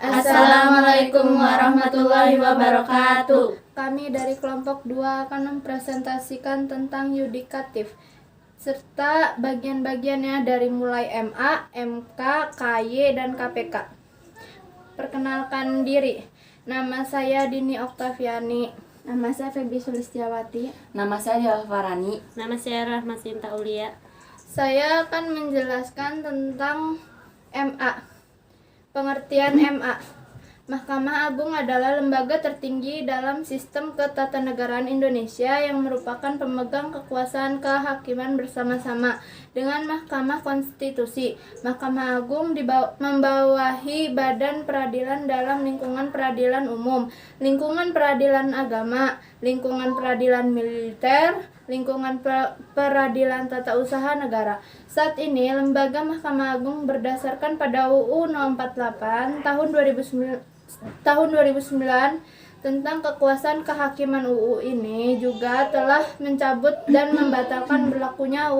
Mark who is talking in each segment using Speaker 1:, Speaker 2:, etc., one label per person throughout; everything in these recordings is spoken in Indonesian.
Speaker 1: Assalamualaikum warahmatullahi wabarakatuh.
Speaker 2: Kami dari kelompok 2 akan mempresentasikan tentang yudikatif serta bagian-bagiannya dari mulai MA, MK, KY, dan KPK. Perkenalkan diri. Nama saya Dini Oktaviani.
Speaker 3: Nama saya Feby Sulistiawati.
Speaker 1: Nama saya Dewa Farani.
Speaker 4: Nama saya Rahma Sinta Ulia.
Speaker 2: Saya akan menjelaskan tentang MA. Pengertian MA. Mahkamah Agung adalah lembaga tertinggi dalam sistem ketatanegaraan Indonesia yang merupakan pemegang kekuasaan kehakiman bersama-sama dengan Mahkamah Konstitusi. Mahkamah Agung membawahi badan peradilan dalam lingkungan peradilan umum, lingkungan peradilan agama, lingkungan peradilan militer, lingkungan peradilan tata usaha negara. Saat ini, lembaga Mahkamah Agung berdasarkan pada UU No. 48 tahun 2009 tentang kekuasaan kehakiman. UU ini juga telah mencabut dan membatalkan berlakunya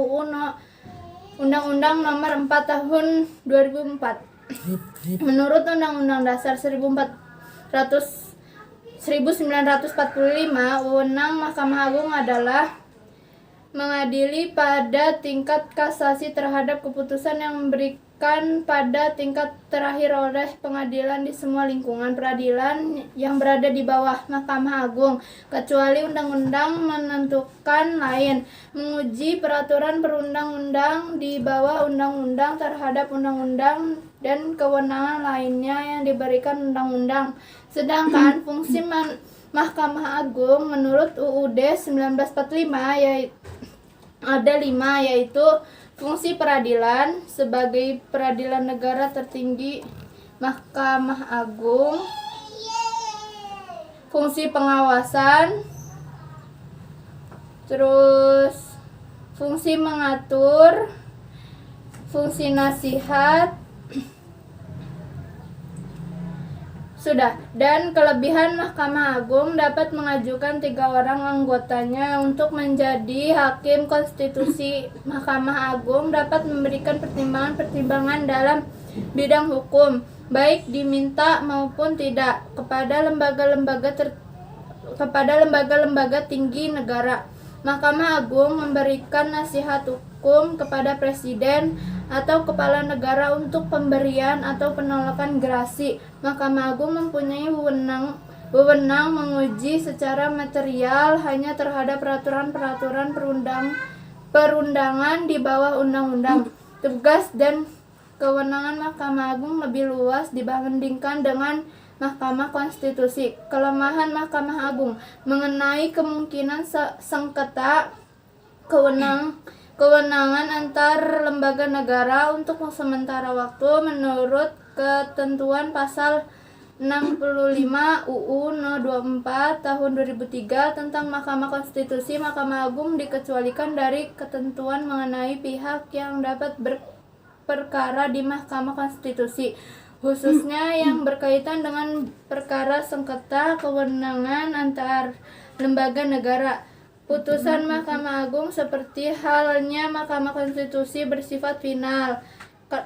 Speaker 2: Undang-Undang Nomor 4 Tahun 2004. Menurut Undang-Undang Dasar 1945, wewenang Mahkamah Agung adalah mengadili pada tingkat kasasi terhadap keputusan yang memberikan pada tingkat terakhir oleh pengadilan di semua lingkungan peradilan yang berada di bawah Mahkamah Agung, kecuali undang-undang menentukan lain, menguji peraturan perundang-undang di bawah undang-undang terhadap undang-undang dan kewenangan lainnya yang diberikan undang-undang. Sedangkan fungsi Mahkamah Agung menurut UUD 1945 ada 5, yaitu fungsi peradilan sebagai peradilan negara tertinggi Mahkamah Agung, fungsi pengawasan, terus fungsi mengatur, fungsi nasihat, dan kelebihan Mahkamah Agung dapat mengajukan 3 orang anggotanya untuk menjadi hakim konstitusi. Mahkamah Agung dapat memberikan pertimbangan-pertimbangan dalam bidang hukum, baik diminta maupun tidak, kepada lembaga-lembaga tinggi negara. Mahkamah Agung memberikan nasihat hukum kepada Presiden atau Kepala Negara untuk pemberian atau penolakan gerasi. Mahkamah Agung mempunyai wewenang menguji secara material hanya terhadap peraturan-peraturan perundangan di bawah undang-undang. Tugas dan kewenangan Mahkamah Agung lebih luas dibandingkan dengan Mahkamah Konstitusi. Kelemahan Mahkamah Agung mengenai kemungkinan sengketa kewenangan antar lembaga negara untuk sementara waktu. Menurut ketentuan pasal 65 UU No. 24 tahun 2003 tentang Mahkamah Konstitusi, Mahkamah Agung dikecualikan dari ketentuan mengenai pihak yang dapat berperkara di Mahkamah Konstitusi, khususnya yang berkaitan dengan perkara sengketa kewenangan antar lembaga negara. Putusan Mahkamah Agung seperti halnya Mahkamah Konstitusi bersifat final,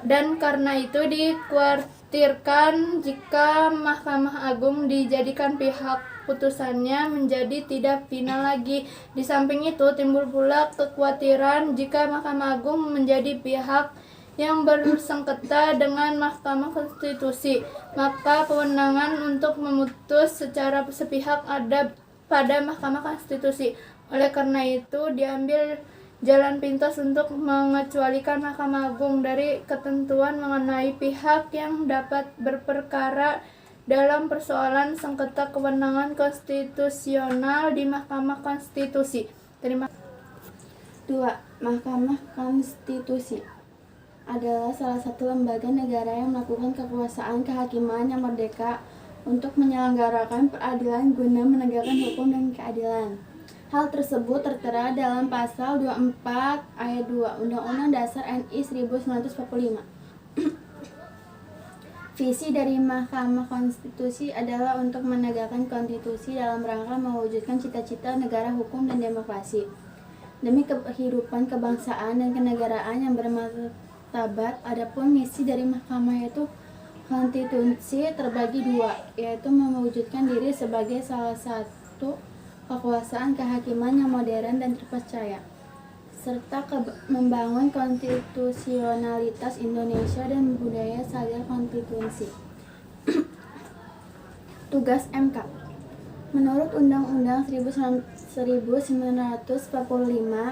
Speaker 2: dan karena itu dikhawatirkan jika Mahkamah Agung dijadikan pihak putusannya menjadi tidak final lagi. Di samping itu timbul pula kekhawatiran jika Mahkamah Agung menjadi pihak yang bersengketa dengan Mahkamah Konstitusi, maka kewenangan untuk memutus secara sepihak ada pada Mahkamah Konstitusi. Oleh karena itu, diambil jalan pintas untuk mengecualikan Mahkamah Agung dari ketentuan mengenai pihak yang dapat berperkara dalam persoalan sengketa kewenangan konstitusional di Mahkamah Konstitusi. Terima kasih.
Speaker 3: 2. Mahkamah Konstitusi adalah salah satu lembaga negara yang melakukan kekuasaan kehakiman yang merdeka untuk menyelenggarakan peradilan guna menegakkan hukum dan keadilan. Hal tersebut tertera dalam pasal 24 ayat 2 Undang-Undang Dasar RI 1945. Visi dari Mahkamah Konstitusi adalah untuk menegakkan konstitusi dalam rangka mewujudkan cita-cita negara hukum dan demokrasi. Demi kehidupan kebangsaan dan kenegaraan yang bermartabat, adapun misi dari mahkamah yaitu konstitusi terbagi dua, yaitu mewujudkan diri sebagai salah satu kekuasaan kehakiman yang modern dan terpercaya, serta membangun konstitusionalitas Indonesia dan budaya sadar konstitusi. Tugas MK. Menurut Undang-Undang 1945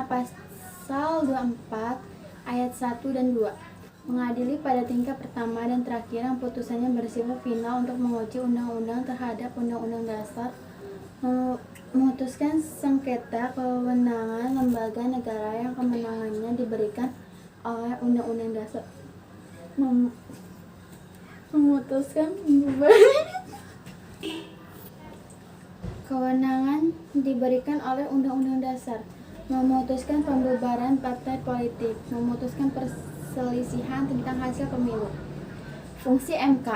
Speaker 3: Pasal 24 Ayat 1 dan 2, mengadili pada tingkat pertama dan terakhir yang putusannya bersifat final untuk menguji undang-undang terhadap Undang-Undang Dasar, memutuskan sengketa kewenangan lembaga negara yang kemenangannya diberikan oleh Undang-Undang Dasar, memutuskan kewenangan diberikan oleh Undang-Undang Dasar, memutuskan pembubaran partai politik, memutuskan perselisihan tentang hasil pemilu. Fungsi MK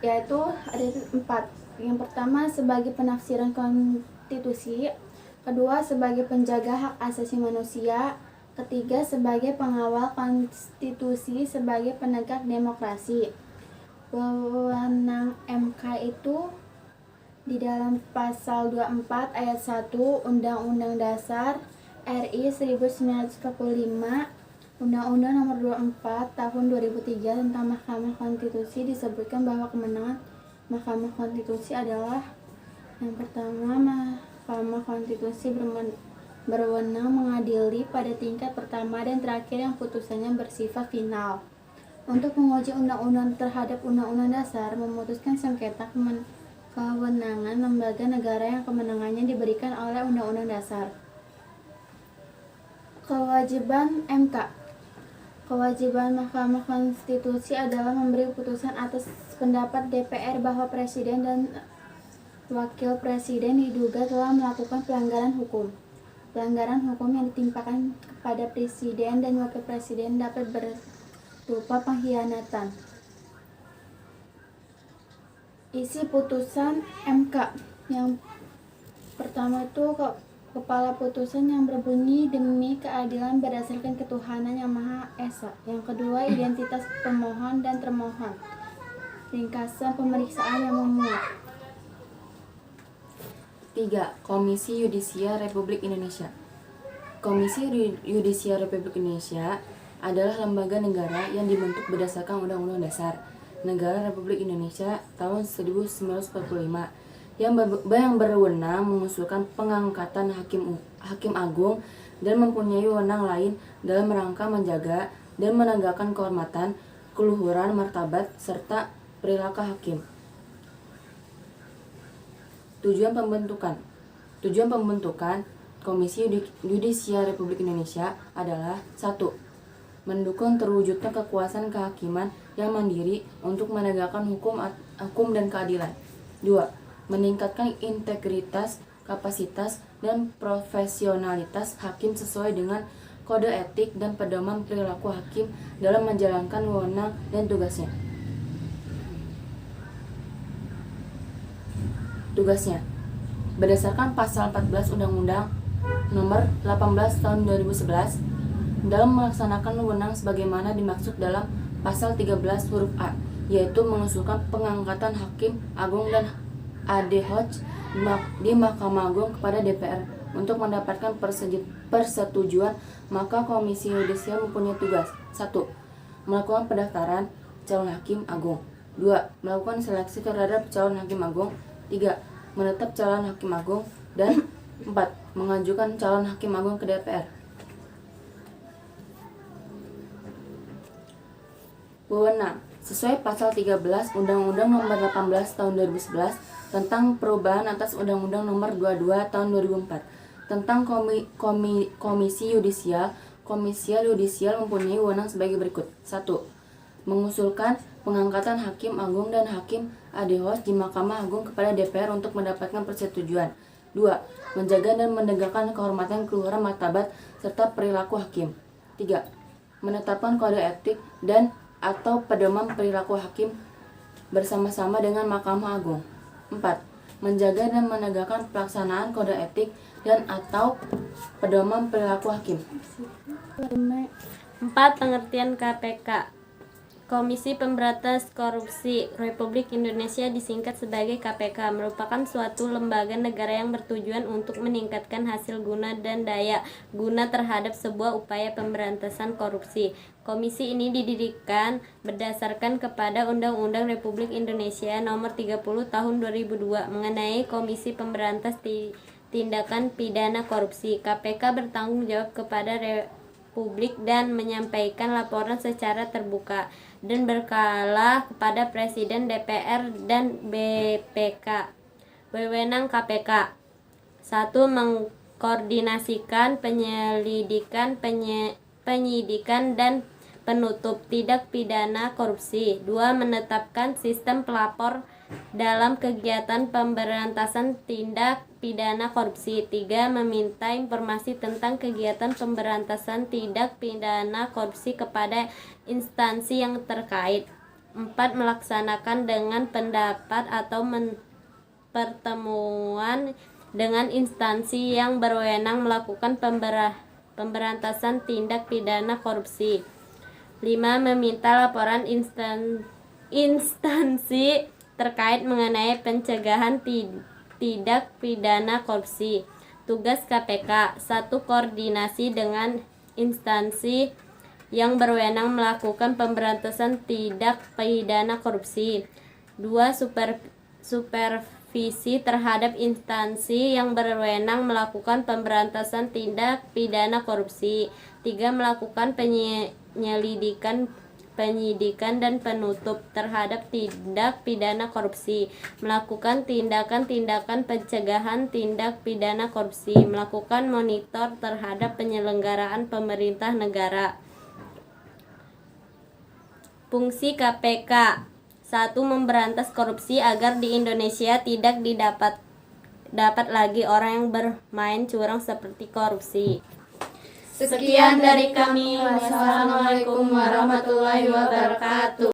Speaker 3: yaitu ada 4. Yang pertama sebagai penafsiran konstitusi, kedua sebagai penjaga hak asasi manusia, ketiga sebagai pengawal konstitusi sebagai penegak demokrasi. Wewenang MK itu di dalam pasal 24 ayat 1 Undang-Undang Dasar RI 1945, Undang-Undang Nomor 24 Tahun 2003 tentang Mahkamah Konstitusi disebutkan bahwa kemenangan Mahkamah Konstitusi adalah yang pertama, Mahkamah Konstitusi berwenang mengadili pada tingkat pertama dan terakhir yang putusannya bersifat final. Untuk menguji undang-undang terhadap Undang-Undang Dasar, memutuskan sengketa kewenangan lembaga negara yang kemenangannya diberikan oleh Undang-Undang Dasar. Kewajiban MK. Kewajiban Mahkamah Konstitusi adalah memberi putusan atas pendapat DPR bahwa Presiden dan Wakil Presiden diduga telah melakukan pelanggaran hukum. Pelanggaran hukum yang ditimpakan kepada Presiden dan Wakil Presiden dapat berupa pengkhianatan. Isi putusan MK. Yang pertama itu kepala putusan yang berbunyi demi keadilan berdasarkan ketuhanan yang Maha Esa. Yang kedua, identitas pemohon dan termohon. Ringkasan pemeriksaan yang memuat.
Speaker 1: 3. Komisi Yudisial Republik Indonesia. Komisi Yudisial Republik Indonesia adalah lembaga negara yang dibentuk berdasarkan Undang-Undang Dasar Negara Republik Indonesia tahun 1945 yang berwenang mengusulkan pengangkatan hakim agung dan mempunyai wewenang lain dalam rangka menjaga dan menegakkan kehormatan, keluhuran, martabat, serta perilaku hakim. Tujuan pembentukan Komisi Yudisial Republik Indonesia adalah 1. Mendukung terwujudnya kekuasaan kehakiman yang mandiri untuk menegakkan hukum dan keadilan. 2. Meningkatkan integritas, kapasitas, dan profesionalitas hakim sesuai dengan kode etik dan pedoman perilaku hakim dalam menjalankan wewenang dan tugasnya. Berdasarkan pasal 14 Undang-Undang Nomor 18 Tahun 2011 dalam melaksanakan wewenang sebagaimana dimaksud dalam pasal 13 huruf A, yaitu mengusulkan pengangkatan hakim agung dan ADHOC di Mahkamah Agung kepada DPR untuk mendapatkan persetujuan, maka Komisi Yudisial mempunyai tugas: 1. Melakukan pendaftaran calon hakim agung. 2. Melakukan seleksi terhadap calon hakim agung. 3. Menetap calon hakim agung. Dan 4. Mengajukan calon hakim agung ke DPR. Wewenang. Sesuai pasal 13 Undang-Undang Nomor 18 Tahun 2011 tentang perubahan atas Undang-Undang Nomor 22 Tahun 2004 tentang Komisi Yudisial, Komisi Yudisial mempunyai wewenang sebagai berikut. 1. Mengusulkan pengangkatan hakim agung dan hakim ADHOC di Mahkamah Agung kepada DPR untuk mendapatkan persetujuan. 2. Menjaga dan menegakkan kehormatan, keluhuran, martabat, serta perilaku hakim. 3. Menetapkan kode etik dan atau pedoman perilaku hakim bersama-sama dengan Mahkamah Agung. 4. Menjaga dan menegakkan pelaksanaan kode etik dan atau pedoman perilaku hakim.
Speaker 4: 4. Pengertian KPK. Komisi Pemberantasan Korupsi Republik Indonesia disingkat sebagai KPK merupakan suatu lembaga negara yang bertujuan untuk meningkatkan hasil guna dan daya guna terhadap sebuah upaya pemberantasan korupsi. Komisi ini didirikan berdasarkan kepada Undang-Undang Republik Indonesia Nomor 30 Tahun 2002 mengenai Komisi Pemberantasan Tindakan Pidana Korupsi. KPK bertanggung jawab kepada publik dan menyampaikan laporan secara terbuka dan berkala kepada Presiden, DPR, dan BPK. Wewenang KPK: 1. Mengkoordinasikan penyidikan dan penutup tindak pidana korupsi. 2. Menetapkan sistem pelapor dalam kegiatan pemberantasan tindak pidana korupsi. 3. Meminta informasi tentang kegiatan pemberantasan tindak pidana korupsi kepada instansi yang terkait. 4. Melaksanakan dengan pendapat atau pertemuan dengan instansi yang berwenang melakukan pemberantasan tindak pidana korupsi. 5. Meminta laporan instansi terkait mengenai pencegahan tindak pidana korupsi. Tugas KPK: 1. Koordinasi dengan instansi yang berwenang melakukan pemberantasan tindak pidana korupsi. 2. Supervisi terhadap instansi yang berwenang melakukan pemberantasan tindak pidana korupsi. 3. Melakukan penyidikan dan penutup terhadap tindak pidana korupsi, melakukan tindakan-tindakan pencegahan tindak pidana korupsi, melakukan monitor terhadap penyelenggaraan pemerintah negara. Fungsi KPK: 1. Memberantas korupsi agar di Indonesia tidak dapat lagi orang yang bermain curang seperti korupsi.
Speaker 2: Sekian dari kami. Wassalamualaikum warahmatullahi wabarakatuh.